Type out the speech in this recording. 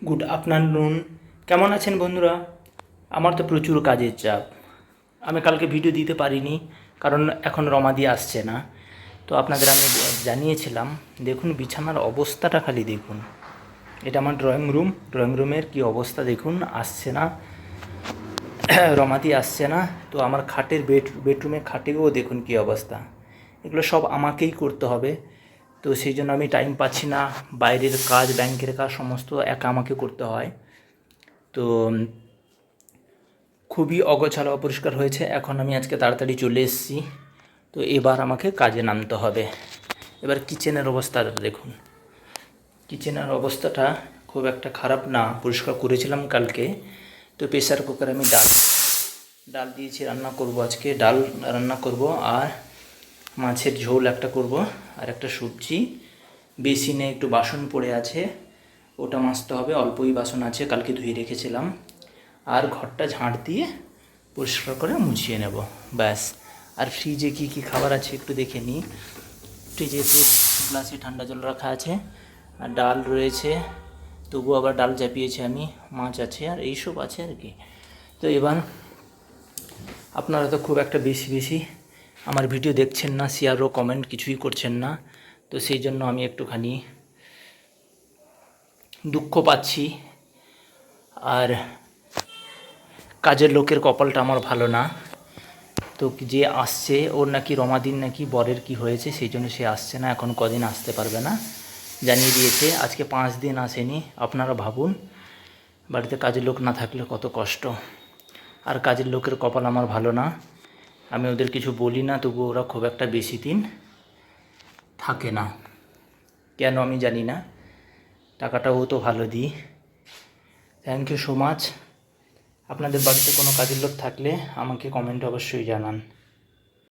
Good afternoon. কেমন আছেন বন্ধুরা? আমার তো প্রচুর কাজের চাপ। আমি কালকে ভিডিও দিতে পারিনি, কারণ এখন রমাদি আসছে না। তো আপনাদের আমি জানিয়েছিলাম। দেখুন বিছানার অবস্থাটা খালি দেখুন। এটা আমার ড্রয়িং রুমের কী অবস্থা দেখুন। আসছে না, রমাদি আসছে না। তো আমার বেডরুমে খাটেও দেখুন কী অবস্থা। এগুলো সব আমাকেই করতে হবে। তো সেই জন্য আমি টাইম পাচ্ছি না। বাইরের কাজ, ব্যাংকের কাজ সমস্ত একা আমাকে করতে হয়। তো খুবই অগোছালো অপরিষ্কার হয়েছে। এখন আমি আজকে তাড়াতাড়ি চলে এসেছি। তো এবার আমাকে কাজে নামতে হবে। এবার কিচেনের অবস্থাটা দেখুন। কিচেনের অবস্থাটা খুব একটা খারাপ না, পরিষ্কার করেছিলাম কালকে। তো প্রেসার কুকারে আমি ডাল দিয়েছি, রান্না করব আজকে। ডাল রান্না করব, আর মাছের ঝোল একটা করব, আর একটা সবজি। বেসিনে একটু বাসন পড়ে আছে, ওটা মাজতে হবে। অল্পই বাসন আছে, কালকে ধুয়ে রেখেছিলাম। আর ঘরটা ঝাঁট দিয়ে পরিষ্কার করে মুছিয়ে নেব, ব্যাস। আর ফ্রিজে কী কী খাবার আছে একটু দেখে নিই। ফ্রিজেতে গ্লাসে ঠান্ডা জল রাখা আছে, আর ডাল রয়েছে, তবু আবার ডাল চাপিয়েছি আমি। মাছ আছে, আর এইসব আছে আর কি। তো এবার আপনারা তো খুব একটা বেশি আমার ভিডিও দেখছেন না, শেয়ার ও কমেন্ট কিছুই করছেন না। তো সেই জন্য আমি একটুখানি দুঃখ পাচ্ছি। আর কাজের লোকের কপালটা আমার ভালো না। তো যে আসছে, ওর নাকি রমাদিন নাকি বরের কি হয়েছে, সেই জন্য সে আসছে না, এখন কদিন আসতে পারবে না জানিয়ে দিয়েছে। আজকে 5 দিন আসেনি। আপনারা ভাবুন, বাড়িতে কাজের লোক না থাকলে কত কষ্ট। আর কাজের লোকের কপাল আমার ভালো না। আমি ওদের কিছু বলি না, তবু ওরা খুব একটা বেশি দিন থাকে না, কেন আমি জানি না। টাকাটাও তো ভালো দিই। Thank you so much. আপনাদের বাড়িতে কোনো কাজের লোক থাকলে আমাকে কমেন্টে অবশ্যই জানান।